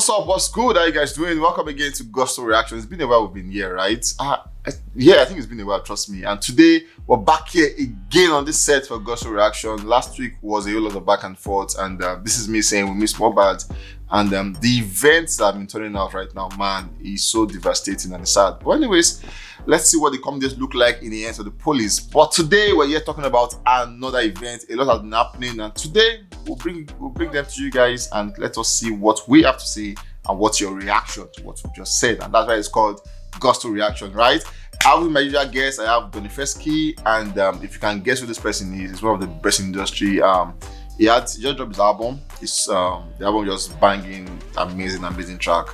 What's up? What's good? How you guys doing? Welcome again to Gusto Reaction. It's been a while we've been here, right? Yeah, I think it's been a while, trust me. And today we're back here again on this set for Gusto Reaction. Last week was a whole lot of back and forth, and this is me saying we miss Mohbad. And the events that have been turning out right now, man, is so devastating and sad. But anyways, let's see what the comedies look like in the hands of the police. But today we're here talking about another event. A lot has been happening, and today we'll bring them to you guys and let us see what we have to say and what's your reaction to what we just said. And that's why it's called Gusto Reaction, right? I have my usual guest. I have WIZKID, and if you can guess who this person is, he's one of the best in the industry. He just dropped his album. The album just banging, amazing track.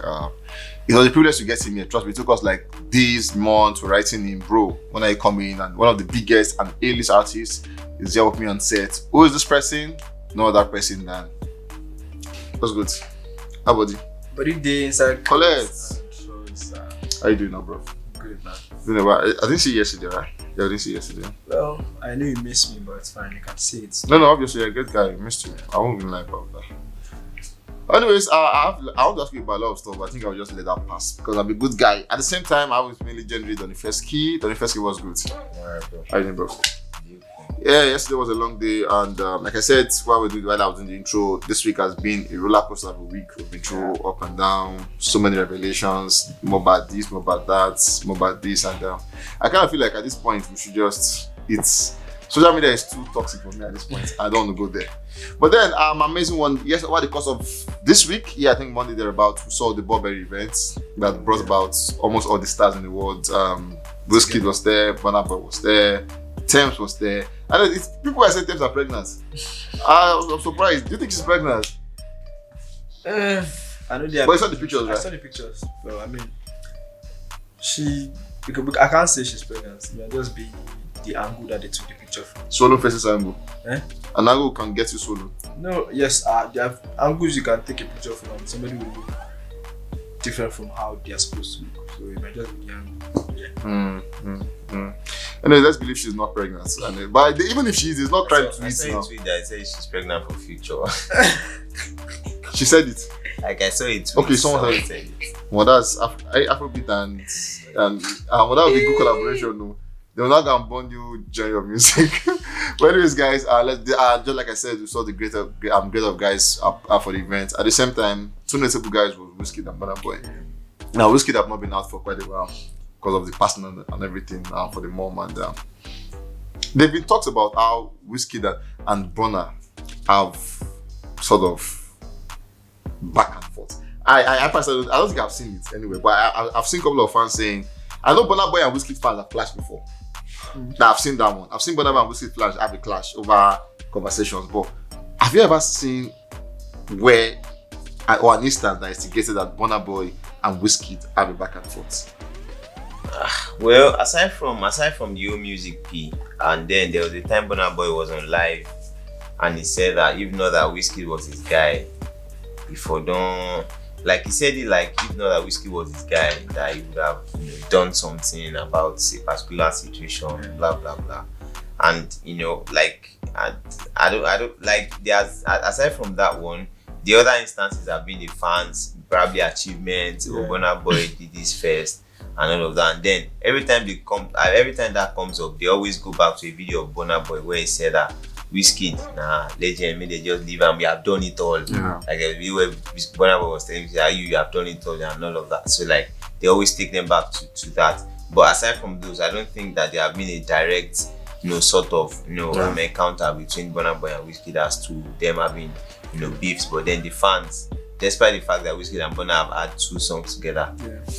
It was a privilege to get him here. Trust me, it took us like days, months writing him, bro. When I come in, and one of the biggest and A-list artists is here with me on set. Who is this person? No other person than. What's good? How about you? But if they inside Colette. How you doing now, bro? Good, man. I didn't see you yesterday, right? Yeah, I didn't see you yesterday. Well, I know you missed me, but it's fine. You can see it. No, obviously, you're a good guy. I missed you. I won't even lie about that. Anyways, I want to ask you about a lot of stuff, but I think I'll just let that pass because I'm a good guy. At the same time, I was mainly generally WIZKID. WIZKID was good. Alright, bro. How you doing, bro? Yeah, yesterday was a long day, and like I said while I was in the intro, this week has been a roller coaster of a week. We've been through up and down, so many revelations, Mohbad this, Mohbad that, Mohbad this, and I kind of feel like at this point we should just, social media is too toxic for me at this point. I don't want to go there. But then amazing one, yes, over the course of this week, I think Monday thereabout, we saw the Burberry event that brought about almost all the stars in the world. WIZKID was there, Burna Boy was there, Tems was there. And people are saying Tems are pregnant. I'm surprised. Do you think she's pregnant? I know they are. But you saw the pictures, right? I saw the pictures. Well, I mean, I can't say she's pregnant. It might just be the angle that they took the picture from. Swallow faces angle. Eh? An angle can get you swallowed. No, yes, there are angles you can take a picture from. Somebody will look different from how they are supposed to look. So it might just be the angle. Yeah. Anyway, let's believe she's not pregnant. But even if she is, it's not trying to I eat saw now. a tweet that said she's pregnant for future. She said it. Like I saw it. Okay, someone said it. Well, that's Afrobeat and well, that would be good collaboration, no. They will not go and bond you genre of music. But anyways, guys, just like I said, we saw the great of guys up for the event. At the same time, two notable guys were Wizkid and Burna Boy. Now, Wizkid have not been out for quite a while because of the passing and everything for the mom, and they've been talks about how Wizkid and Burna have sort of back and forth. I personally, I don't think I've seen it anyway, but I've seen a couple of fans saying, I know Burna Boy and Wizkid fans have clashed before. Now I've seen that one. I've seen Burna Boy and Wizkid have a clash over conversations, but have you ever seen where or an instance that instigated that Burna Boy and Wizkid have a back and forth? Well, aside from the old music P, and then there was a time Burna Boy was on live, and he said that even though that Wizkid was his guy, he said it like if not that Wizkid was his guy, that he would have done something about a particular situation, blah blah blah. And I don't like there's aside from that one, the other instances have been the fans probably achievements. Yeah. Burna Boy did this first and all of that, and then every time that comes up, they always go back to a video of Burna Boy where he said that Wizkid, legend, they just leave and we have done it all. Yeah. Like a video where Burna Boy was telling me, you have done it all and all of that. So like they always take them back to that. But aside from those, I don't think that there have been a direct, sort of, encounter between Burna Boy and Wizkid as to them having, beefs. But then the fans, despite the fact that Wizkid and Burna have had 2 songs together,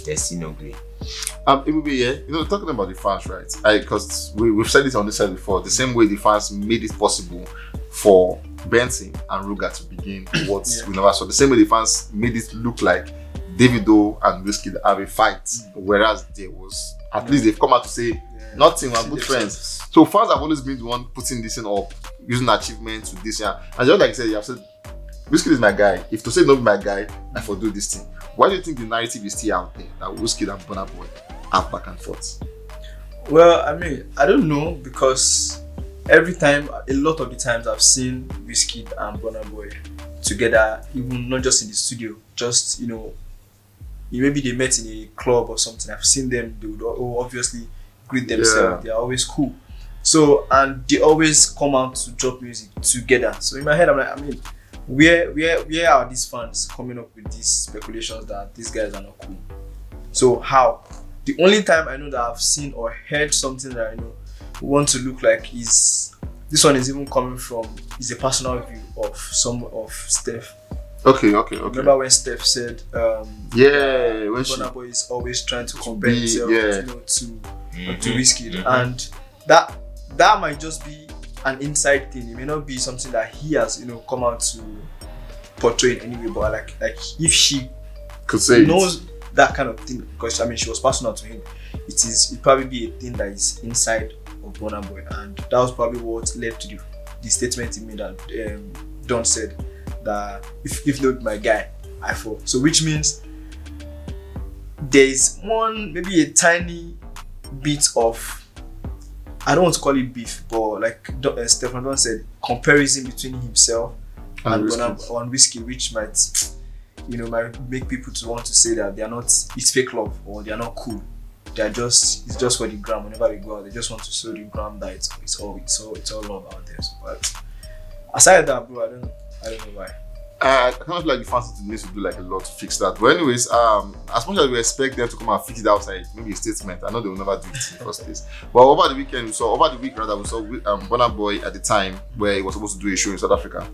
there's still no grade. It will be talking about the fans, right? Because we've said it on this side before. The same way the fans made it possible for Benson and Ruger to begin what we never saw. The same way the fans made it look like Davido and Wizkid have a fight, whereas there was at least they've come out to say nothing. We're good friends. So fans have always been the one putting this thing up, using achievements to this. And just like I said, you have said Wizkid is my guy. If to say not my guy, I for do this thing. Why do you think the narrative is still out there that Wizkid and Burna Boy have back and forth? Well, I mean, I don't know, because every time, a lot of the times I've seen WIZKID and Burna Boy together, even not just in the studio, just maybe they met in a club or something. I've seen them, they would obviously greet themselves. They are always cool. So, and they always come out to drop music together. So in my head, I'm like, I mean, where are these fans coming up with these speculations that these guys are not cool? So how? The only time I know that I've seen or heard something that I know want to look like is, this one is even coming from, is a personal view of Steph. Okay. Remember when Steph said, when Burna Boy is always trying to compare himself, to WIZKID, and that might just be an inside thing. It may not be something that he has, come out to portray in any way. But like if she could say knows that kind of thing, because I mean she was personal to him, it probably be a thing that is inside of Burna Boy, and that was probably what led to the statement he made that Don said that if not my guy, I fall. So which means there is maybe a tiny bit of, I don't want to call it beef, but like Stefan Don said, comparison between himself and WIZKID, which might make people to want to say that they are not, it's fake love or they are not cool. It's just for the gram. Whenever they go out, they just want to show the gram that it's all love out there. So, but aside that, bro, I don't know why. I kind of feel like the fans need to do like a lot to fix that. But anyways, as much as we expect them to come and fix it outside, maybe a statement, I know they will never do it in the first place. But over the week we saw Burna Boy at the time where he was supposed to do a show in South Africa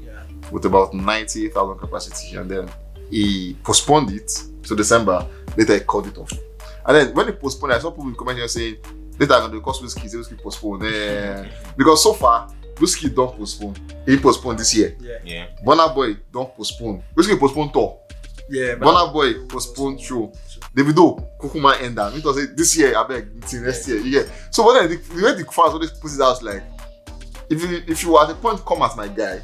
with about 90,000 capacity, and then he postponed it to December. Later he called it off. And then when he postponed, I saw people commenting here saying later I'm going to cause WIZKID postpone. Because so far WIZKID don't postpone. He postponed this year. Yeah. Burna Boy don't postpone. WIZKID postponed tour. Yeah. Burna Boy postponed show. Davido Kukuma end down. It was this year, I beg, until next year. You get. So but then the way the fans always put it out, like if you were at the point come at my guy,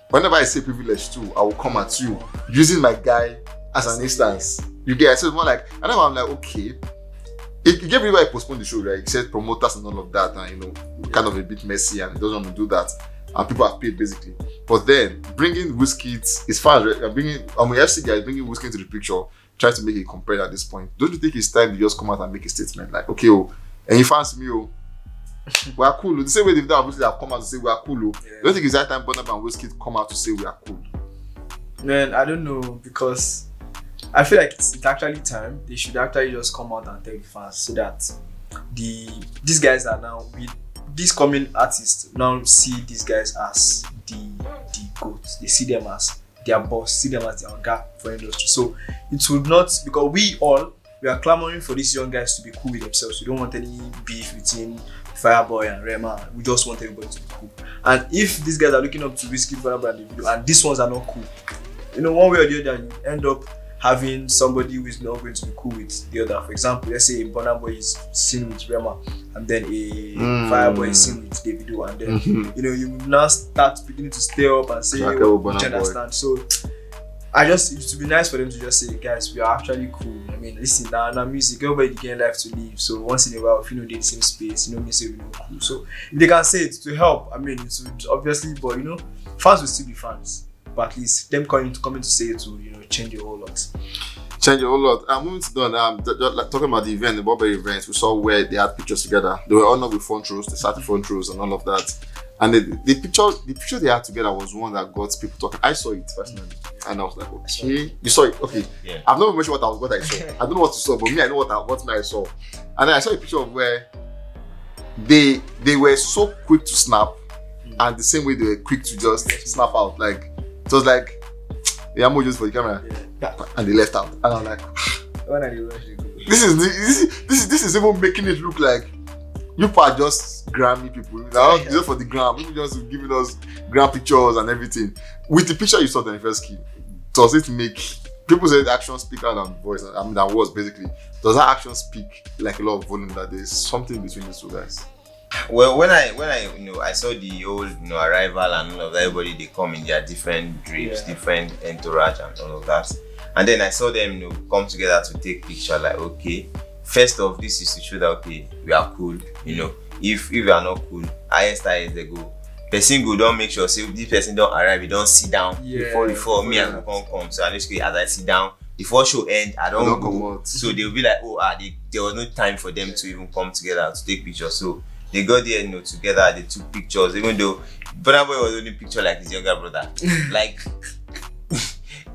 whenever I say privilege too, I will come at you using my guy as an instance. You get. So it's more like, and then I'm like, okay. It gave me why I postponed the show, right? He said promoters and all of that, and kind of a bit messy, and he doesn't want to do that. And people have paid basically. But then bringing WIZKID, his fans, FC guys bringing WIZKID to the picture, trying to make a compare at this point. Don't you think it's time to just come out and make a statement like, okay, and you fans me, we are cool. The same way they've obviously have come out to say we are cool. Don't you think it's that time Burna and WIZKID come out to say we are cool? Man, I don't know, because I feel like it's actually time. They should actually just come out and tell the fans so that these guys are now, with these coming artists, now see these guys as the GOAT. They see them as their boss, see them as their guy for industry. So it would not, because we are clamoring for these young guys to be cool with themselves. We don't want any beef between Fireboy and Rema. We just want everybody to be cool. And if these guys are looking up to WIZKID, Burna and Davido, and these ones are not cool, one way or the other, you end up having somebody who is not going to be cool with the other. For example, let's say a Burna Boy is seen with Rema, and then a Fireboy is seen with Davido, and then you now start beginning to stay up and say, you understand. So it would be nice for them to just say, guys, we are actually cool. I mean, listen, now music, everybody getting life to live. So once in a while, if they're in the same space, me say we know cool. So if they can say it to help, I mean, it would obviously, but fans will still be fans. But at least them coming to say it will change a whole lot. Change a whole lot. Moving to Don, talking about the event, the Burberry event, we saw where they had pictures together. They were all not with front rows, they sat in front rows and all of that. And the picture they had together was one that got people talking. I saw it personally, and I was like, okay, you saw it, okay. Yeah. I've not mentioned what I saw. I don't know what you saw, but me, I know what I saw. And then I saw a picture of where they were so quick to snap, and the same way they were quick to just snap out. Like it was like the emojis for the camera, and they left out. And I'm like, when are they rushing? this is even making it look like you are just Grammy people. Now just for the gram, people just giving us gram pictures and everything. With the picture you saw in the first key, does it make people say action speak out than voice? I mean, that was basically, does that action speak like a lot of volume that there's something between these two guys? Well, when I saw the whole arrival and all of that, everybody they come in their different drapes, different entourage and all of that, and then I saw them come together to take picture. Like, okay, first off, this is to show that okay, we are cool. if you are not cool, highest they go. Person go don't make sure say this person don't arrive, you don't sit down before me and come. So I just as I sit down, before show end, I don't go. So they'll be like, there was no time for them to even come together to take pictures. So they got there, together. They took pictures, even though Burna Boy was only picture like his younger brother. like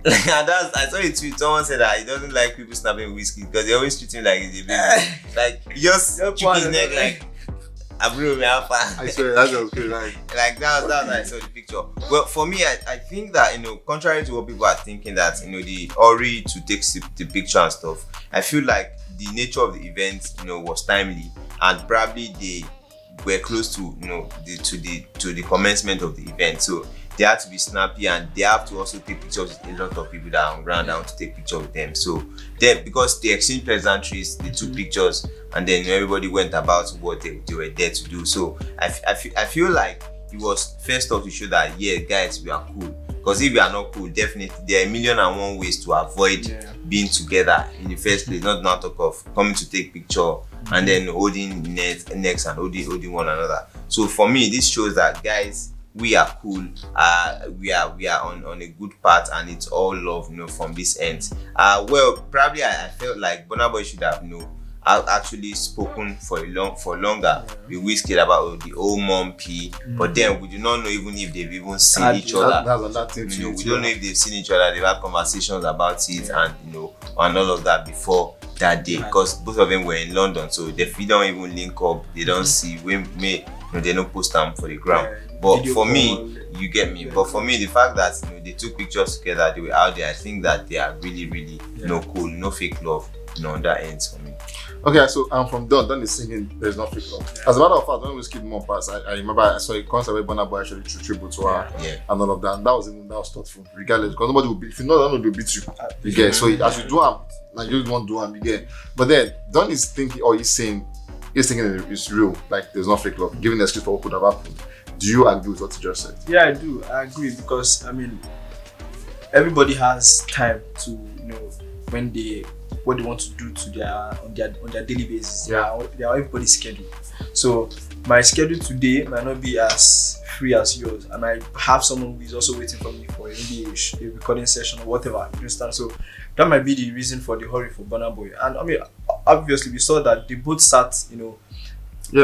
I saw a tweet. Someone said that he doesn't like people snapping Wizkid because they always treat him like he's a baby. Like he just keep his neck like. I swear that was good. Like that was I saw the picture. Well, for me, I think that contrary to what people are thinking, that the hurry to take the picture and stuff, I feel like the nature of the event, was timely, and probably they were close to the commencement of the event. So they had to be snappy, and they have to also take pictures with a lot of people that are on ground down to take pictures with them. So then, because they exchanged pleasantries, they took pictures, and then everybody went about what they were there to do. So I feel like it was first off to show that guys, we are cool. Because if we are not cool, definitely there are 1,000,001 ways to avoid being together in the first place. Not talk of coming to take picture and then holding necks and holding one another. So for me, this shows that guys, we are cool. We are on a good path, and it's all love, from this end. Well, probably I felt like Burna Boy should have, actually spoken for longer with Wizkid about the old mom P. But then we do not know even if they've even seen each other. That's another thing we don't know if they've seen each other. They've had conversations about it, and and all of that before that day, because both of them were in London, so they don't even link up. They don't see they don't post them for the gram. But for me, you get me. But for me, the fact that they took pictures together, they were out there, I think that they are really, really cool. No fake love, on that end for me. Okay, so I'm from Don is singing There's No Fake Love. As a matter of fact, when Wizkid more pass, I remember I saw a concert where Burna Boy actually threw tribute to her and all of that. And that was thoughtful, regardless, because nobody will beat, if you know that, they'll beat you. You get, so as you do them, like you don't do them, you get. But then Don is thinking, or he's thinking it's real, like there's no fake love, giving the excuse for what could have happened. Do you agree with what you just said? Yeah, I do. I agree, because everybody has time to what they want to do to on their daily basis. They are everybody's schedule. So my schedule today might not be as free as yours. I might have someone who is also waiting for me for maybe a recording session or whatever. You understand? So that might be the reason for the hurry for Burna Boy. And obviously we saw that they both sat,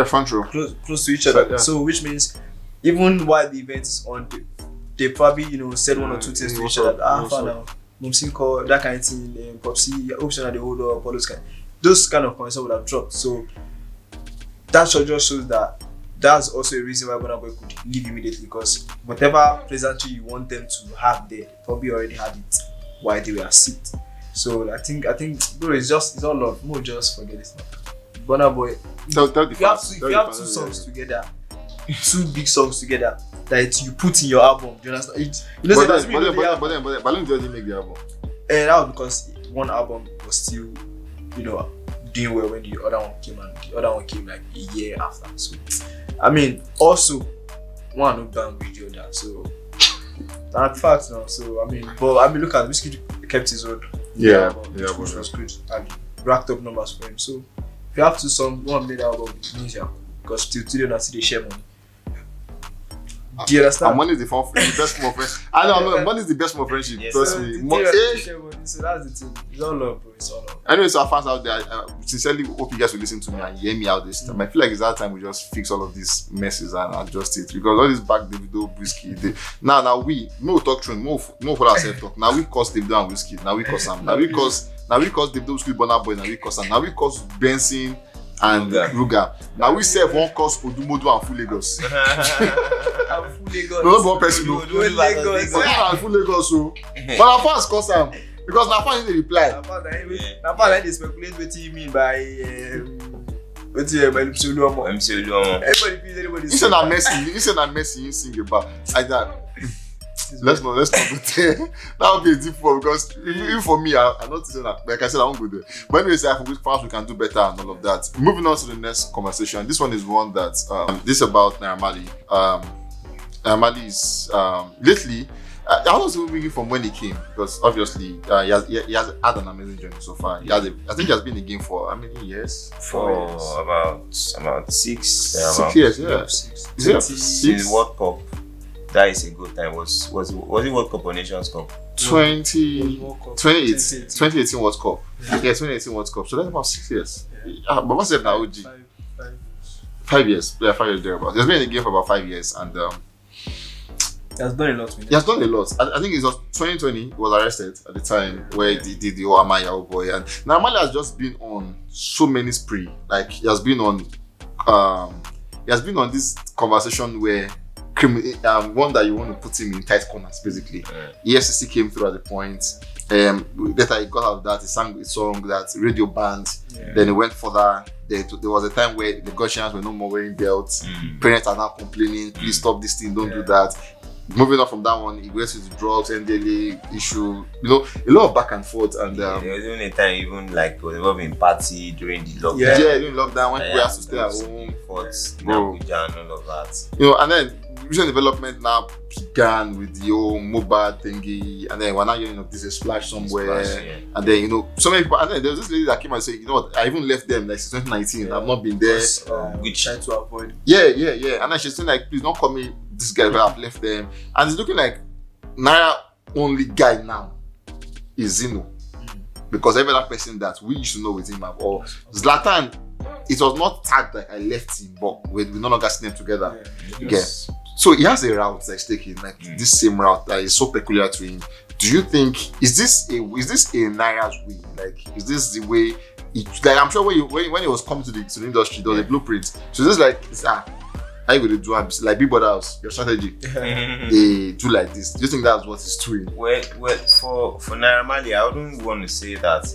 front row, close to each other. So which means even while the event is on, they probably said one or two things to each other. Now, Mumsy call, that kind of thing. Popsy, option at the hold up, all those kind of points would have dropped. So that just shows that that's also a reason why Burna Boy could leave immediately, because whatever pleasantry you want them to have there, they probably already had it while they were sit. So I think bro, it's all love. More just forget this now. Burna Boy, if you have two songs together, two big songs together that you put in your album, do you understand? But Balloon didn't make the album. And that was because one album was still, doing well when the other one came, and the other one came like a year after. So, also one looked down with the other. So that's facts now. So look at Wizkid kept his word. Which was good, and racked up numbers for him. So if you have two songs, one made album, it means because today not see the share money. Do you understand? And money is the best form of friendship. I know, money is the best form of friendship. Trust me. So that's the thing. It's all love, bro. It's all love. Anyway, so our fans out there, I sincerely hope you guys will listen to me and hear me out this time. I feel like it's that time we just fix all of these messes and adjust it, because all this back Davido, Wizkid. Now we talk true, more for ourselves talk. Now we cause Davido and Wizkid. Now we cause Sam. Now we cause Davido, Wizkid, Burna Boy. Now we cause Sam. Now we cause Benson and Ruga. Now we serve one cause Odumodu and Full Lagos. No, one person. No, Lagos. And Full Lagos. So, but our fans cause Sam, because our fans didn't reply. Now fans they speculate what you mean by MC Oluomo. Everybody. You said that Messi. You sing about like that. Let's not go there. That would be a deep one, because even for me, I'm not saying that. Like I said, I won't go there. But anyway, I think fans we can do better and all of that. Moving on to the next conversation. This one is one that this is about Naira Marley. Naira Marley is lately I was even from when he came because obviously he has had an amazing journey so far. I think he has been in the game for how many years? For about 6 6 years, yeah. Since World Cup. That is a good time. Was it World Cup or Nations Cup? 2018 World Cup. Yeah, 2018 World Cup. So that's about 6 years. But what's it now, OG? 5 years. Yeah, 5 years thereabouts. He's been in the game for about 5 years and he has done a lot. He has done a lot. I think it was 2020 he was arrested at the time where he did the Amaya boy. And Naira Marley has just been on so many spree. Like he has been on this conversation where one that you want to put him in tight corners basically. EFCC came through at the point. Later he got out of that, he sang a song that radio banned. Then he went further. There was a time where the Ghanaians were no more wearing belts. Parents are now complaining, please stop this thing, don't do that. Moving on from that one, he went into drugs, NDLA issue, a lot of back and forth. And there was even a time, even like was involved in party during the lockdown. Yeah, during lockdown when people had to stay at home, fought in Abuja and all of that. And then recent development now began with the whole Mohbad thingy, and then we're now hearing of this splash somewhere, and then so many people. And then there was this lady that came and said, what, I even left them like since 2019. I've not been there. Which trying to avoid. Yeah. And then she's saying like, please don't call me this guy where I've left them. And it's looking like Naira only guy now is Zino, because every other person that we used to know with him or Zlatan, it was not tagged like I left him, but we no longer see them together again. So he has a route that's taking like this same route that is so peculiar to him. Do you think is this a Naira's way? Like, is this the way? I'm sure when he was coming to the industry, there was a blueprint. So this is like, how you gonna do like Big Brother House? Your strategy, they do like this. Do you think that's what he's doing? Well, for Naira Marley, I wouldn't want to say that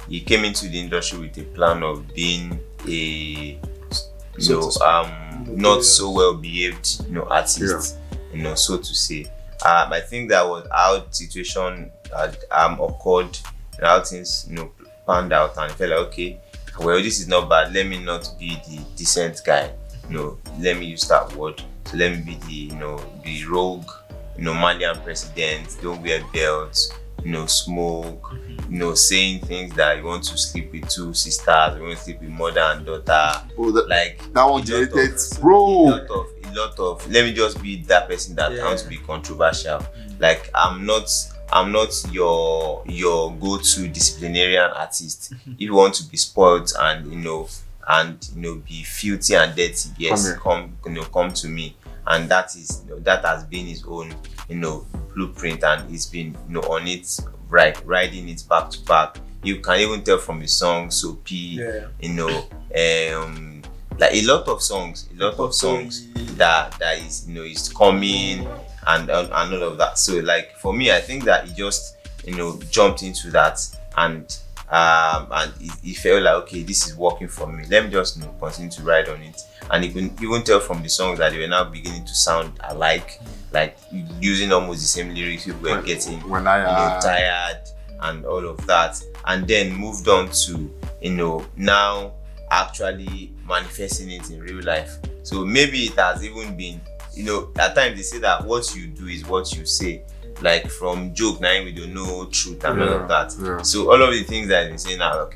he came into the industry with a plan of being a not so well behaved artist, so to say. I think that was how the situation occurred, how things panned out, and I felt like, okay, well, this is not bad. Let me not be the decent guy. Let me use that word. So let me be the rogue, Malian president. Don't wear belts. Smoke. Saying things that you want to sleep with 2 sisters, you want to sleep with mother and daughter. Like that one generated, bro. A lot of. Let me just be that person that I want to be controversial. Like I'm not your go-to disciplinarian artist. If you want to be spoiled and be filthy and dirty, yes, come to me. And that has been his own blueprint, and he's been on it, riding it back to back. You can even tell from his song Soapy, like a lot of songs that is is coming and all of that. So like for me, I think that he just jumped into that and he felt like, okay, this is working for me. Let me just continue to ride on it. And you can even tell from the songs that they were now beginning to sound alike, like using almost the same lyrics. People were getting tired and all of that, and then moved on to now actually manifesting it in real life. So maybe it has even been at times they say that what you do is what you say. Like from joke now we don't know truth and all of that. So all of the things that I've been saying now,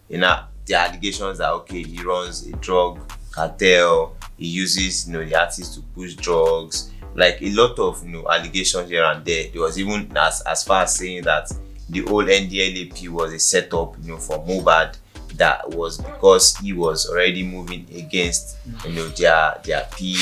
the allegations that okay, he runs a drug cartel, he uses the artists to push drugs, like a lot of allegations here and there. There was even as far as saying that the old NDLAP was a setup for Mohbad, that was because he was already moving against their P.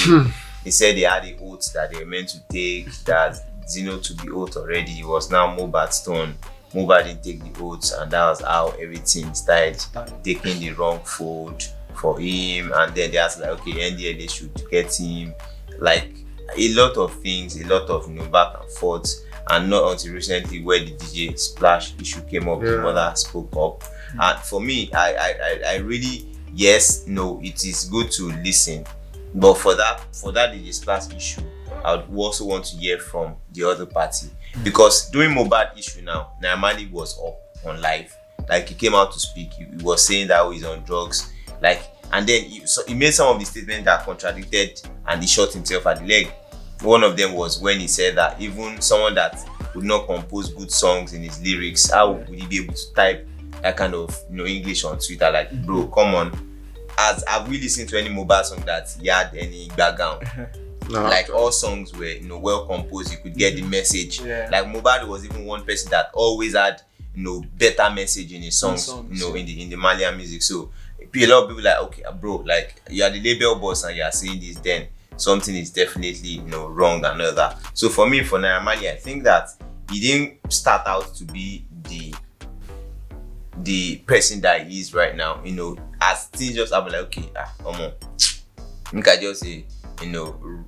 They said they had the oath that they were meant to take, that Zino took the oath already. It was now Mohbad's turn. Mohbad didn't take the oaths, and that was how everything started taking the wrong fold for him. And then they asked like, okay, NDLA should get him. Like a lot of things, a lot of back and forth, and not until recently where the DJ Splash issue came up, the mother spoke up. And for me, I really, it is good to listen, but for that DJ Splash issue, I would also want to hear from the other party, because during Mohbad issue now, Naira Marley was up on live, like he came out to speak. He was saying that he's on drugs, like, and then he made some of the statements that contradicted, and he shot himself at the leg. one of them was when he said that even someone that would not compose good songs in his lyrics, how would he be able to type that kind of English on Twitter? Like, bro, come on. As have we listened to any Mohbad song that he had any background? No, like all songs were well composed. You could get the message. Yeah. Like Mohbad was even one person that always had better message in his songs. In the Malian music. So a lot of people like, okay, bro, like you are the label boss and you are saying this, then something is definitely wrong and all that. So for me, for Naira Marley, I think that he didn't start out to be the person that he is right now. As things just happen, like, okay, I just say,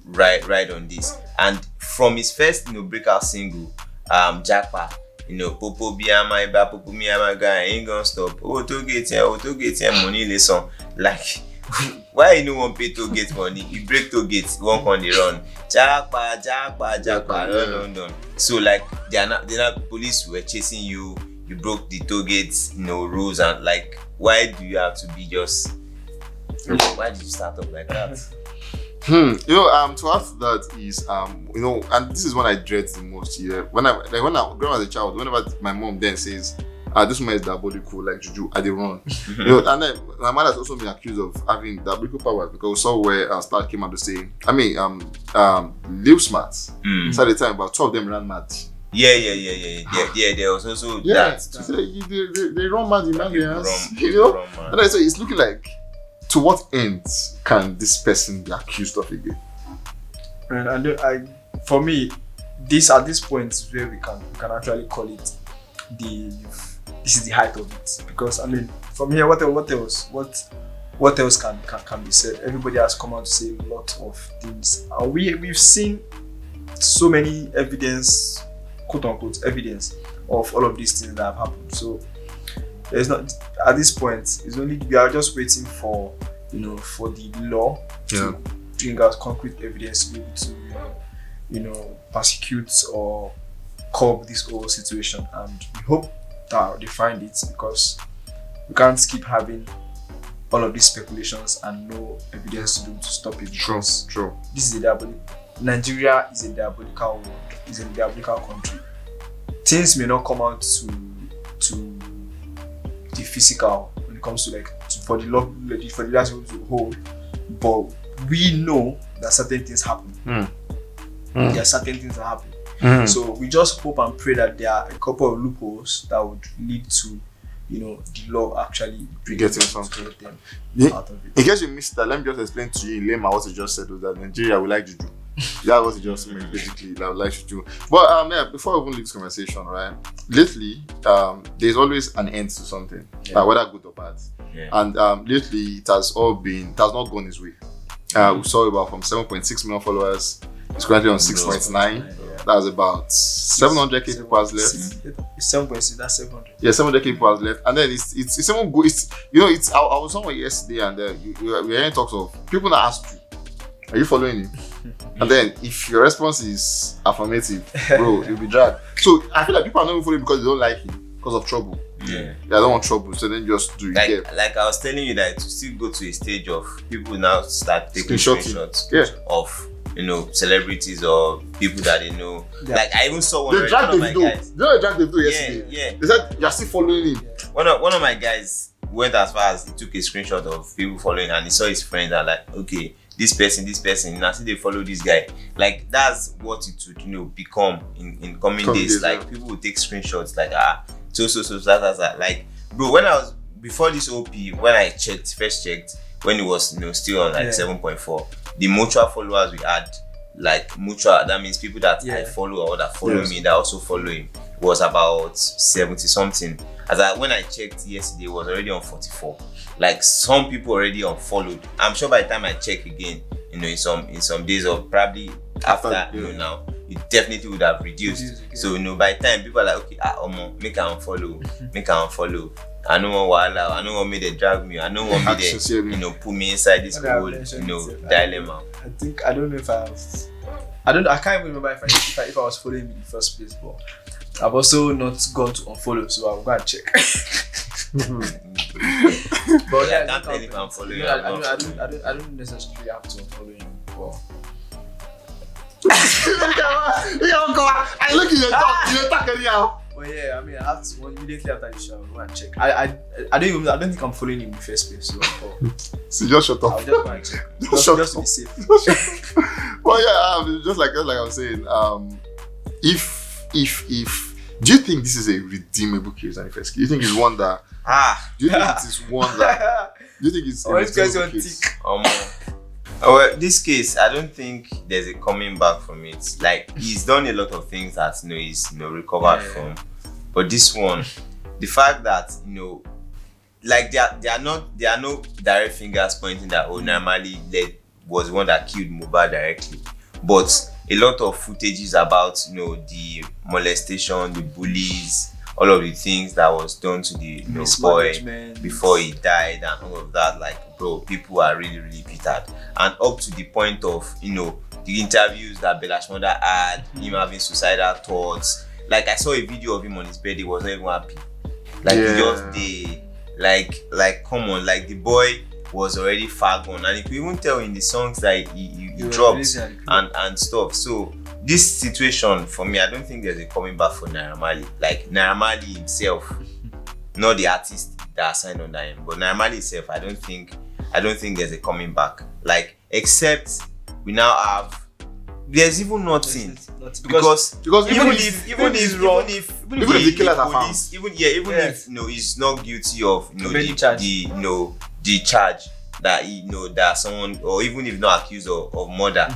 ride on this. And from his first breakout single, Japa, Popo Biama Iba, Popo Miama guy, ain't gonna stop. To get money lesson. Like, why you no want pay to get money? You break to get, one on the run. Japa, run. So like they are not police were chasing you. You broke the toll gates, rules, and like, why do you have to be just? Why did you start up like that? To add to that is and this is what I dread the most. Yeah, when I growing up as a child, whenever my mom then says, this woman is diabolical, like juju, I did run. And then my mother has also been accused of having diabolical powers because we saw where Star came out to say, Lil Smart. So at the time, about 2 of them ran mad. Yeah. There was also that. They run mad in Nigerians. And so it's looking like, to what end can this person be accused of again? And for me, at this point is where we can actually call it this is the height of it. Because from here, what else can be said? Everybody has come out to say a lot of things. We've seen so many evidence, quote unquote evidence, of all of these things that have happened. So there's not, at this point, it's only we are just waiting for for the law to bring out concrete evidence to be able to persecute or curb this whole situation, and we hope that they find it, because we can't keep having all of these speculations and no evidence to stop it. True. This is Nigeria is a diabolical world, is a diabolical country. Things may not come out to the physical when it comes to for the last people to hold, but we know that certain things happen. There are certain things that happen. So we just hope and pray that there are a couple of loopholes that would lead to the law actually getting something out of it. In case you missed that, let me just explain to you in layman what you just said, was that Nigeria would like juju. That was just meant basically, that would like juju. But before we even leave this conversation, right? Lately, there's always an end to something, whether good or bad. And lately, it has not gone his way. We saw about from 7.6 million followers. It's currently on 6.9. That's about 700k people has left. It's 7.6. That's 700. Yeah, 700k people has left, and then it's even good. I was somewhere yesterday, and we were hearing talks of people that asked you, "Are you following him?" And then if your response is affirmative, bro, you'll be dragged. So I feel like people are not even following because they don't like him, because of trouble. Yeah, I don't want trouble, so then just do it. Like I was telling you, that to still go to a stage of people now start taking screenshots of celebrities or people that they know. Like I even saw one of my guys. They dragged Davido yesterday. Yeah. They said you're still following him. One of my guys went as far as he took a screenshot of people following, and he saw his friends and like, okay, this person, now see they follow this guy. Like that's what it would become in coming days. Like people would take screenshots like so that. Like bro, before this OP, when I first checked when it was still on 7.4, the mutual followers we had, like mutual, that means people that I follow or that follow me that also follow him, was about 70 something. When I checked yesterday, it was already on 44. Like some people already unfollowed. I'm sure by the time I check again, in some days or probably after now, it definitely would have reduced. So by the time people are like, okay, make I unfollow. I don't want wahala. I don't want me to drag me. I don't want me to put me inside this whole dilemma. I don't know if I can't even remember if I was following him in the first place, but I've also not gone to unfollow, so I'll go and check. But I can't tell if I'm following him. I don't necessarily have to unfollow him, but I look in your talk anyhow. But yeah, I mean, I have to immediately after the show, I'll go and check. I don't think I'm following him in the first place. So just shut I'll up. just go and check. Just to be safe. Well, yeah, just like I was saying, if do you think this is a redeemable case, and first, do you think it's one that? Do you think it is one that? Do you think it's a redeemable case? Well, this case, I don't think there's a coming back from it. Like, he's done a lot of things that he's recovered from, but this one, the fact that like there are no direct fingers pointing that Naira Marley was the one that killed Mohbad directly, but a lot of footages about the molestation, the bullies, all of the things that was done to the boy before he died and all of that. Like, bro, people are really, really bitter. And up to the point of, the interviews that Bella's mother had, him having suicidal thoughts. Like, I saw a video of him on his bed, he was not even happy. Like, he just did. Like, come on, like, the boy was already far gone. And you could even tell in the songs that he dropped and stuff. So, this situation, for me, I don't think there's a coming back for Naira Marley. Like, Naira Marley himself, not the artist that signed under him, but Naira Marley himself, I don't think there's a coming back. Like, except we now have, there's even nothing. Because even if the killers are found, if he's not guilty of the charge that that someone, or even if not accused of murder,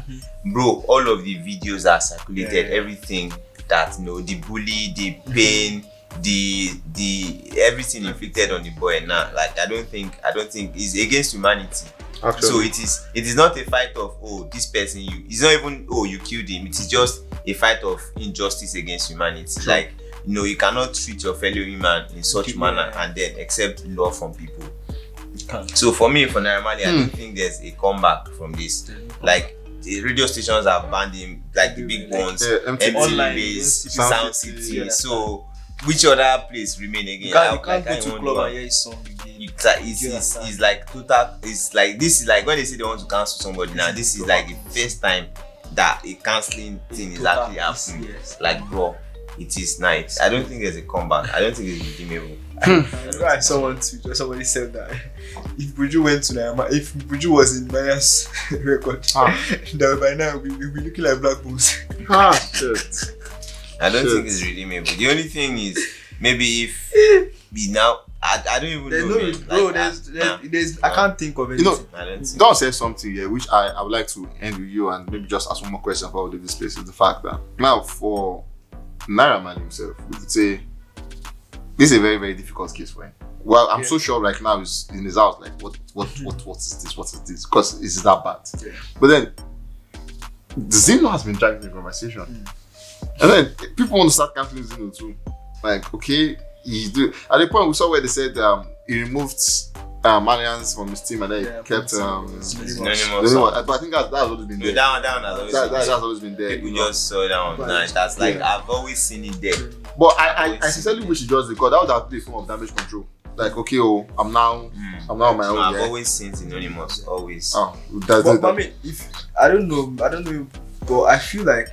bro, all of the videos are circulated, everything that the bully, the pain, the everything inflicted on the boy now. Like, I don't think it's against humanity. Absolutely. So it is not a fight of this person, it's not even you killed him. It is just a fight of injustice against humanity. Sure. Like, you cannot treat your fellow human in such manner and then accept love from people. So for me, for Naira Marley, I don't think there's a comeback from this. Like, the radio stations have banned him, like the big ones, MTV, Sound City. So which other place remain again? You can't go to club and hear his song again. It's like total. It's like, this is like when they say they want to cancel somebody now. This is like the first time that a cancelling thing is actually happening. Like, bro, it is nice. I don't think there's a comeback. I don't think it's redeemable. Somebody said that if Buju went to Naira, if Buju was in Maya's record, then by now we'll be looking like black bulls. I don't think it's redeemable. The only thing is, maybe if we now, I don't even know. I can't think of anything. Don't say something here, which I would like to end with you and maybe just ask one more question about this place. Is the fact that now for Naira Marley himself, we could say this is a very, very difficult case for him. Well, I'm so sure right now he's in his house, like what is this? What is this? Because it's that bad. But then Zino has been driving the conversation. And then people want to start canceling Zino too. Like, okay, at the point we saw where they said he removed Malians from his team and then he kept Anonymous. But I think that's always been there. That's always been there. People just saw that one. That's like, I've always seen it there. But I sincerely wish he just did, because that would have been a form of damage control. Like, okay, I'm now on my own. I've always seen Anonymous, always. But I mean, I don't know, but I feel like,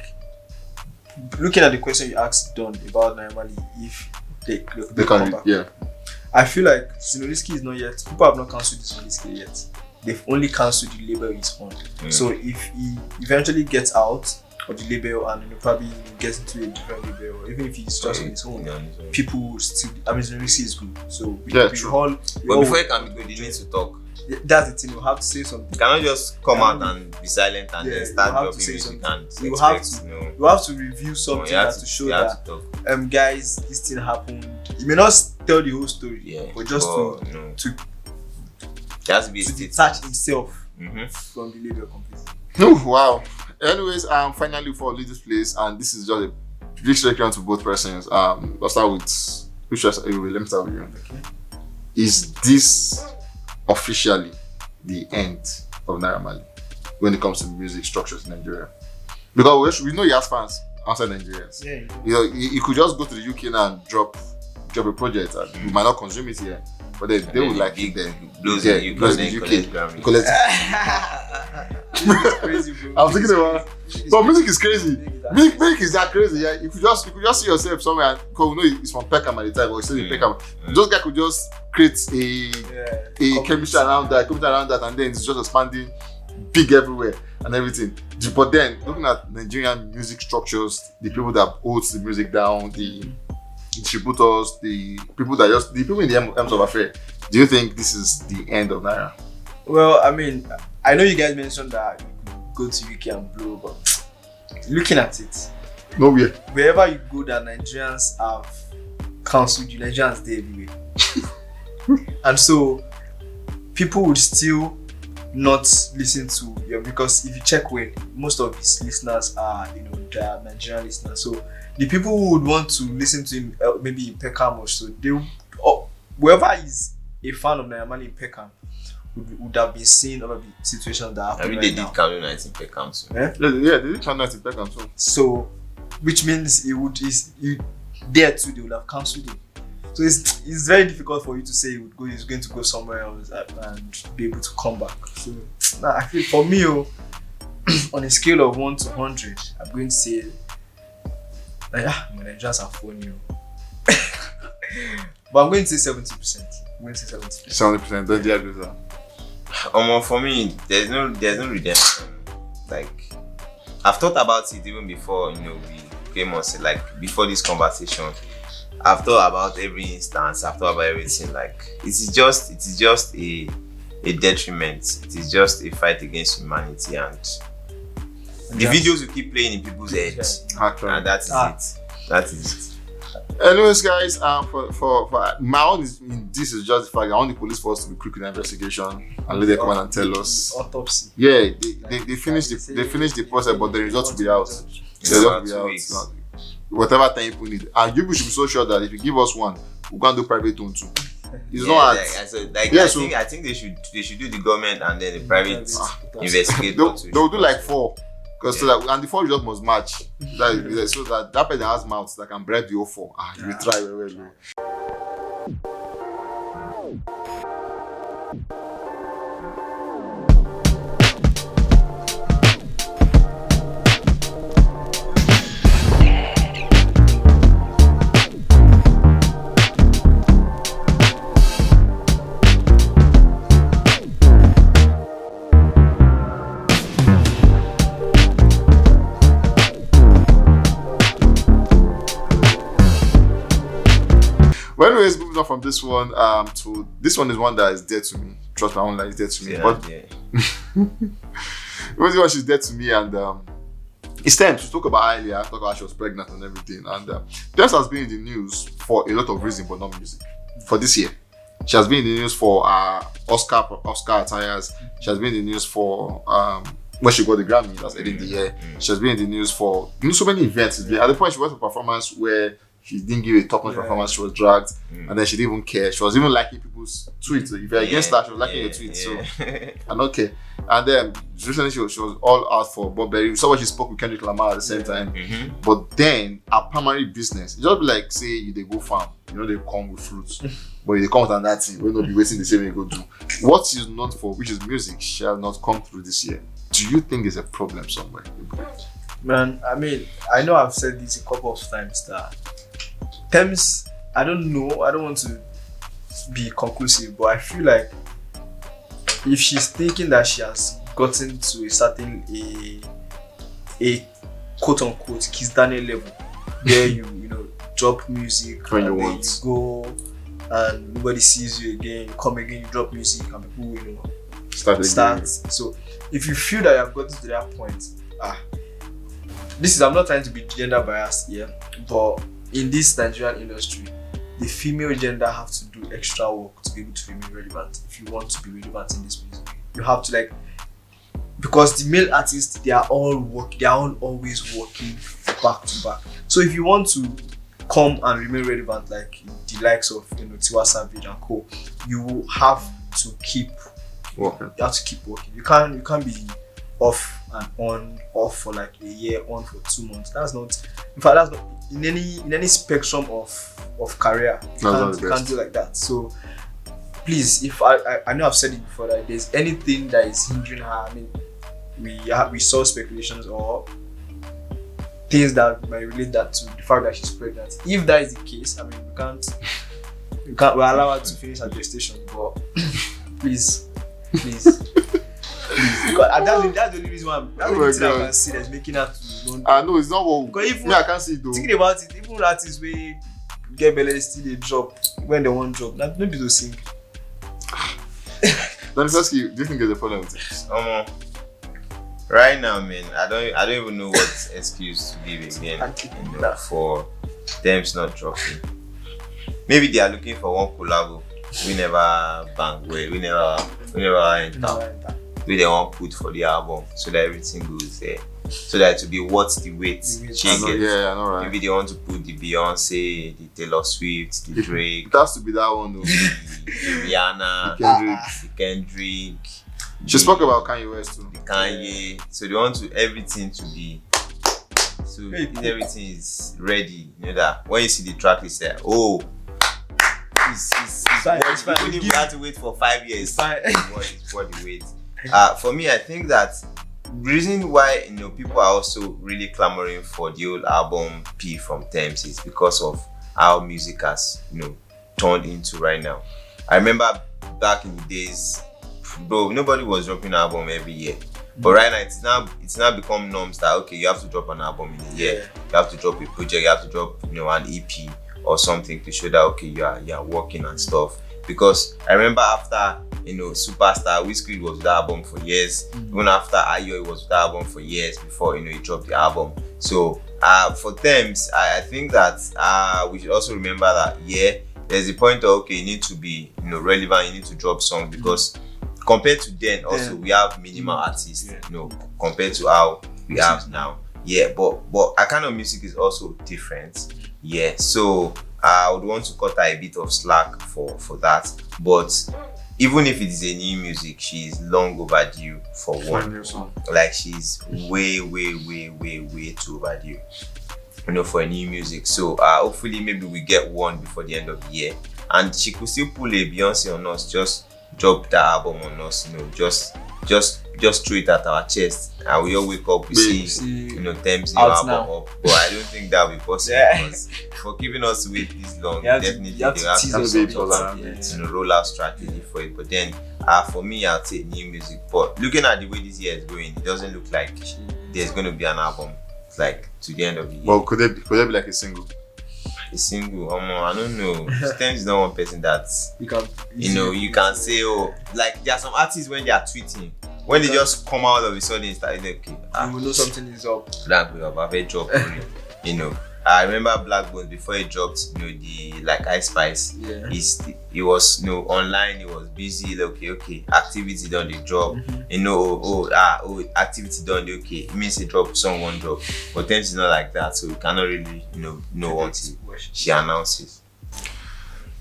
looking at the question you asked Don about Naira Marley, if they come back, I feel like Wizkid is not yet. People have not cancelled Wizkid yet. They've only cancelled the label he's on. So if he eventually gets out of the label and probably gets into a different label, or even if he's just on his own, people will still. I mean, Wizkid is good. So but before he can be good, he needs to talk. That's the thing. You have to say something. You cannot just come out and be silent and then start dropping music and you have to review something to show that guys, this thing happened. You may not tell the whole story, but just to detach himself from the label completely. Oh, wow. Anyways, finally for this place, and this is just a big question to both persons. Let's start with let me start with you. Okay. Is this officially the end of Naira Marley when it comes to music structures in Nigeria? Because we know he has fans outside Nigerians. You could just go to the UK now and drop a project and we might not consume it here, but they would like it there. Blows in the UK. It's crazy, bro. I was thinking about. But music is crazy. Music Music is that crazy. Yeah, you could just see yourself somewhere. Because we know it's from Peckham at the time, or it's still in Peckham. Those guys could just create a chemistry around that, and then it's just expanding big everywhere and everything. But then looking at Nigerian music structures, the people that holds the music down, the distributors, the people in the M's of affair. Do you think this is the end of Naira? Well, I mean, I know you guys mentioned that you could go to UK and blow, but looking at it, Nowhere. wherever you go that Nigerians have counseled you, Nigerians there everywhere. And so people would still not listen to you, because if you check when most of his listeners are, they are Nigerian listeners. So the people who would want to listen to him, maybe in Peckham or so, whoever is a fan of Naira Marley in Peckham would have been seeing all of the situations that happen. I mean, they did Candle Night in Peckham too. Yeah, they did Candle Night in Peckham too. So, which means there too, they would have cancelled him. So it's very difficult for you to say he's going to go somewhere else and be able to come back. So I feel for me, on a scale of 1 to 100, I'm going to say Nigerians are funny. But I'm going to say 70%. I'm going to say 70%. 70%. Don't you agree with that? For me, there's no redemption. Like, I've thought about it even before, we came on, like before this conversation. I've thought about every instance. I've thought about everything. Like, it is just a detriment. It is just a fight against humanity, and the videos will keep playing in people's heads. And that is it. That is it. Anyways, guys, for my own this is just the fact I want the police force to be quick in the investigation and let them come and tell us. Autopsy. Yeah, they finished the process, but the results will be out. The results will be out. Whatever time people need, and you should be so sure that if you give us one, we're gonna do private one too. It's not hard. I think they should do the government and then the private investigate. They'll do like 4. Because and the 4 results must match. So that person has mouths that can bribe the 04. You will try very well. Well, anyways, moving on from this one to this one is one that is dead to me. Trust my own life is dead to me. But this one she's dead to me, and it's Tems. We talk about earlier. Talk about how she was pregnant and everything. And Tems has been in the news for a lot of reasons, but not music. For this year, she has been in the news for Oscar attires. She has been in the news for when she got the Grammy that's ending the year. She has been in the news for so many events. At the point she went to a performance where she didn't give a top-notch performance. She was dragged, and then she didn't even care. She was even liking people's tweets. If you're against that, she was liking your tweets. So I don't care. And then recently she was all out for Bob Berry. We saw what she spoke with Kendrick Lamar at the same time. But then her primary business, it just be like say they go farm. They come with fruits, but they come with another thing. We'll not be waiting the same way you go do. What she's known for, which is music, shall not come through this year. Do you think there's a problem somewhere? Man, I mean, I know I've said this a couple of times that Tems, I don't know, I don't want to be conclusive, but I feel like if she's thinking that she has gotten to a certain a quote unquote Kiss Daniel level where you drop music when and you then want, you go and nobody sees you again, you come again, you drop music and people start. So if you feel that you have gotten to that point, I'm not trying to be gender biased here, but in this Nigerian industry, the female gender have to do extra work to be able to remain relevant. If you want to be relevant in this music, you have to because the male artists, they are all always working back to back. So if you want to come and remain relevant like the likes of Tiwa Savage and co, you have to keep working. You have to keep working. You can't be off and off for like a year, on for 2 months. That's not in any spectrum of career. You can't do like that. So please, if I know I've said it before, that if there's anything that is hindering her, I mean, we saw speculations or things that might relate that to the fact that she's pregnant. If that is the case, I mean, we can't allow her to finish her gestation, but please. Because that's the only reason why that's the only thing I can see that's making her to know. I know it's not what Because even me, I can't see it though. thinking about it, even artists we get belly still a drop when they want drop. That maybe to sing. Let me ask you, do you think there's a problem with it? Right now, man, I don't even know what excuse to give again, for Tems not dropping. Maybe they are looking for one collabo. We never bang well, we never enter. We they want put for the album so that everything goes there. So that to be what's the weight she gets. Yeah, I know, right? Maybe they want to put the Beyonce, the Taylor Swift, the Drake. It has to be that one though. the Rihanna, the Kendrick. She spoke about Kanye West too. The Kanye. So they want to everything to be. So if everything is ready, you know that when you see the track list there, it's fine. Even if we have to wait for 5 years, It's fine. It's worth the wait. For me, I think that the reason why people are also really clamoring for the old album P from Tems is because of how music has turned into right now. I remember back in the days, bro, nobody was dropping an album every year. But right now it's now become norms that okay, you have to drop an album in a year. You have to drop a project, you have to drop an EP or something to show that okay, you are working and stuff. Because I remember after Superstar, WIZKID was with the album for years. Even after Ayo, was with the album for years before he dropped the album. So for Tems, I think that we should also remember that there's a point of okay, you need to be relevant, you need to drop songs because compared to then also we have minimal artists, compared to how we have now. But our kind of music is also different. So I would want to cut her a bit of slack for that. But even if it is a new music, she is long overdue for one. Like she's way too overdue, for a new music. So hopefully maybe we get one before the end of the year, and she could still pull a Beyonce on us, just drop that album on us, just throw it at our chest, and we all wake up, we see Tems new album up. But I don't think that will be possible because for keeping us to wait this long, definitely they have to roll out strategy for it. But then for me, I'll take new music. But looking at the way this year is going, it doesn't look like there's going to be an album like to the end of the year. Well, could there be like a single? A single, I don't know. Tems is not one person that you can say, like there are some artists when they are tweeting, when they just come out of a sudden and start okay, you will know something is up. Black will have a drop, I remember Black Bones before he dropped, the like Ice Spice. He was online, he was busy, okay, activity done, they drop. Activity done, okay. It means he drop, song one drop. But Tems is not like that, so we cannot really know what she announces.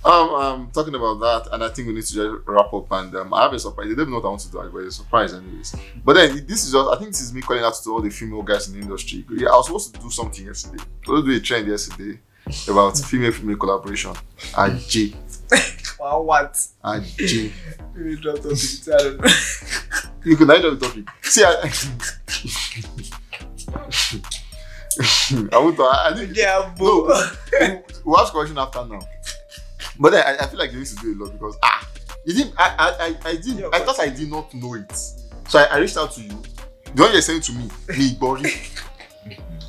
Talking about that, and I think we need to just wrap up. And I have a surprise. They don't know what I want to do, but it's a surprise, anyways. But then this is I think this is me calling out to all the female guys in the industry. I was supposed to do something yesterday. I was supposed to do a trend yesterday about female collaboration. AJ. What? AJ. We dropped on the I don't know. You could not drop the topic. See, I think. Yeah, no, we'll have question after now. But then I feel like you need to do a lot because you didn't. I thought I did not know it, so I reached out to you. The one you're saying to me, Bori.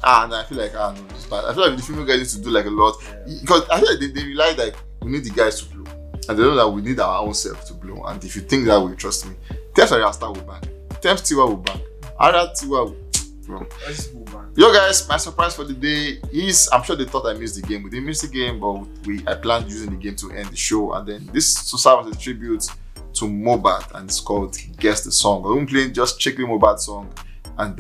And I feel like no, it's bad. I feel like the female guys need to do like a lot because I feel like they realize that we need the guys to blow, and they know that we need our own self to blow. And if you think that way, trust me, Tems Arasta will bang, Tems Tiwa will bang, Ara Tiwa will. Yo guys, my surprise for the day is I'm sure they thought I missed the game. We didn't miss the game, but I planned using the game to end the show, and then this to serve as a tribute to Mohbad, and it's called Guess the Song. I'm playing just check the Mohbad song, and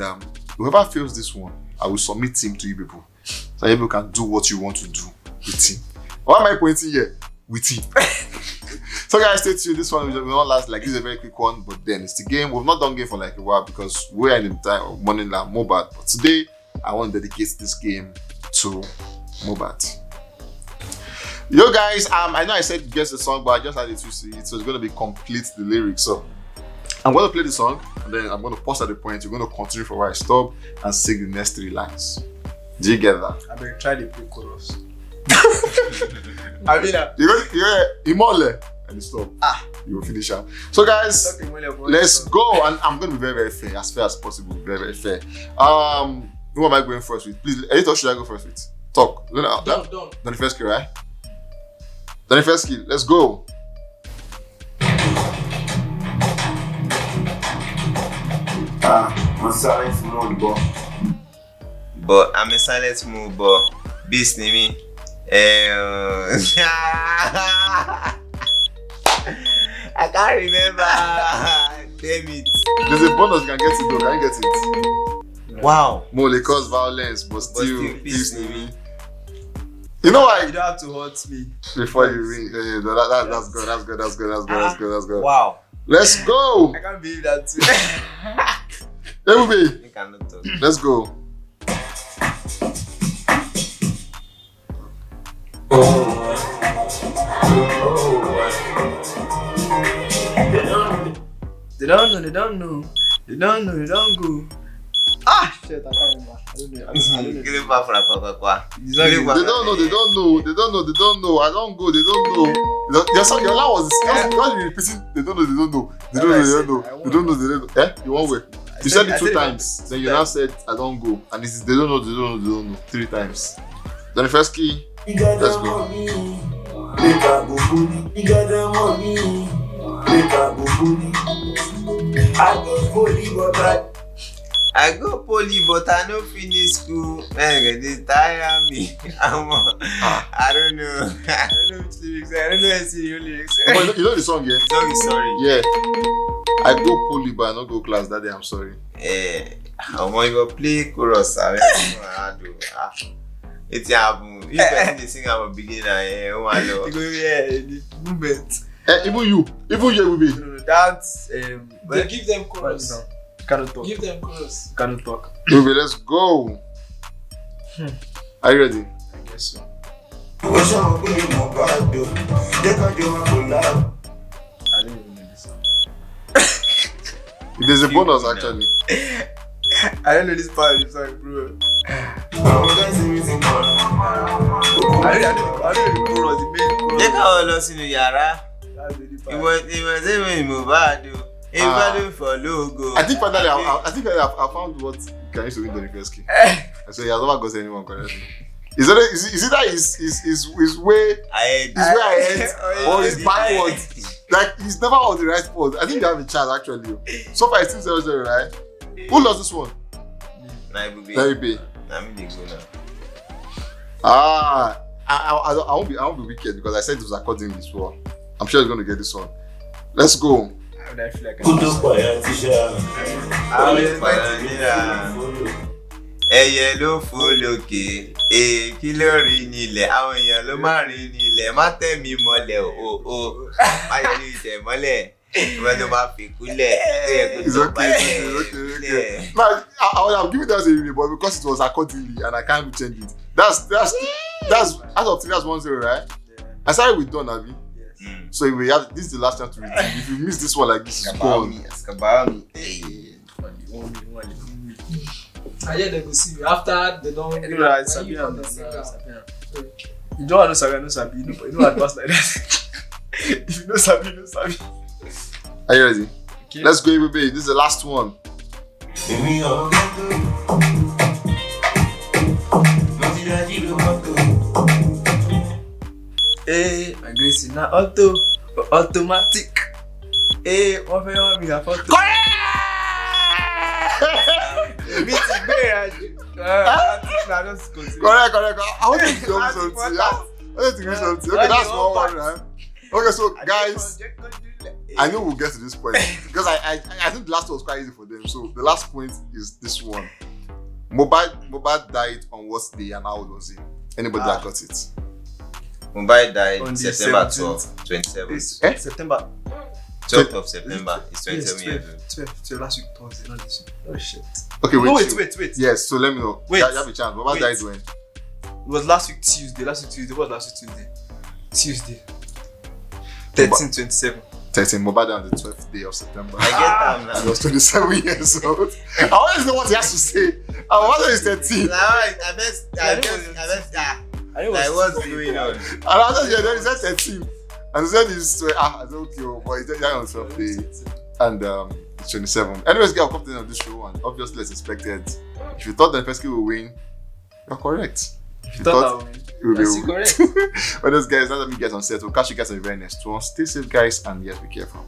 whoever feels this one, I will submit him to you people, so you people can do what you want to do with him. Why am I pointing here? With him. So guys, stay tuned. This one will not last. Like this is a very quick one, but then it's the game. We've not done game for like a while because we're in the time of morning like Mohbad. But today, I want to dedicate this game to Mohbad. Yo guys, I know I said guess the song, but I just added to it, so it's going to be complete the lyrics. So I'm going to play the song, and and then I'm going to pause at the point. You're going to continue from where I stop and sing the next 3 lines. Do you get that? I better try to play chorus. I mean, Imole and you stop. You will finish up. So guys, let's go. And I'm going to be very, very fair as possible. Very, very fair. Who am I going first with? Please, editor, should I go first with? Talk. Done. Donny first key, right? Donny first key. Let's go. I'm silent mode, but I'm a silent mode, but beast me. I can't remember. Damn it. There's a bonus you can get it though. Can you get it? Wow. More they cause violence, but still peace me. You know why? You don't have to hurt me Before you ring. That's good. That's good. Wow. Let's go. I can't believe that too. Everybody, You cannot talk. let's go. They don't know. They don't go. Shit, I can't remember. I don't know. Give it back for a papa. It's not even- They don't know. I don't go. They don't know. Your line was just repeating. They don't know. Eh? You one way. You said it 2 times. Then you now said I don't go. And this is they don't know. 3 times. Then the first key. Let's go. I go poly, but I no finish school. Man, they tire me. I don't know. I don't know which lyrics. I don't know any lyrics. But you know the song, yeah? Sorry. Yeah. I go poly, but I don't go class that day. I'm sorry. I'm going to play chorus. I don't know. It's happen. You can sing at the beginning. Oh my lord. The movement. Even you will be. No, that's They give them chorus. You cannot talk. Give them chorus. You cannot talk. Baby, let's go. Are you ready? I guess so. I don't even know this song. There's a bonus actually. I don't know this part of the song, bro. I don't know the chorus, the main chorus. Take our loss in the yara. That's the It part. was even Mohbad. It for logo. I think finally I found what can use to win the first key. So he has never got anyone correctly. Is it that his way I ahead or his backwards? Like he's never on the right spot. I think they have a chance actually. So far it's still 0-0, right? Who lost this one? Very big. I mean, they go now. I won't be wicked because I said it was according to this one. I'm sure he's gonna get this one. Let's go. I feel like Ẹyẹ ló fò lókè, kí ló rí nílẹ̀, àwọn èèyàn ló má rí nílẹ̀, má tẹ̀ mí mọ́lẹ̀ o, má yẹ ní ìtẹ̀ mọ́lẹ̀, ìwé ló má fi kúlẹ̀, It's okay. Now I would have given that a review, but because it was accordingly and I can't change it. That's as of today that's 1-0, right? I started with Don, Abi. So if we have this is the last chance to redeem. If you miss this one like this, it's gone. I hear they go see you after they don't. You don't want to Sabi. You know advance like that. If you know Sabi, you know Sabi. Are you ready? Okay. Let's go, baby. This is the last one. My grace is not automatic. One for one, we have photo. Correct. I want to give something. Okay, that's 1-1, right? Okay, so guys, I know we'll get to this point because I think the last one was quite easy for them. So the last point is this one. Mohbad died on what day and how old was he? Anybody that got it? Mohbad died On the September 17th. 12th, 27th. September 12th of September. It's 27 years old. 12 last week, Thursday, not this week. Oh shit. Okay, No, wait. wait. Yes, so let me know. Wait. You have a chance. Mohbad Wait. died when? It was last week Tuesday. What was last week Tuesday? Tuesday. 13, 27. 13. Mohbad on the 12th day of September. I get And he them was 27 years old. I want to know what he has to say. Mohbad is 13. now. I bet. Like what's going on? And I was just, he said 13. And he said he's, I said, okay, but he died on 12th day. And it's 27. Anyways, guys, I'll come to the end of this show, and obviously, as expected, if you thought that Pesky will win, you're correct. If you thought it will That's win. correct. But those guys, that's what me guys on set. We'll catch you guys on the very next one. Stay safe, guys, and yes, be careful.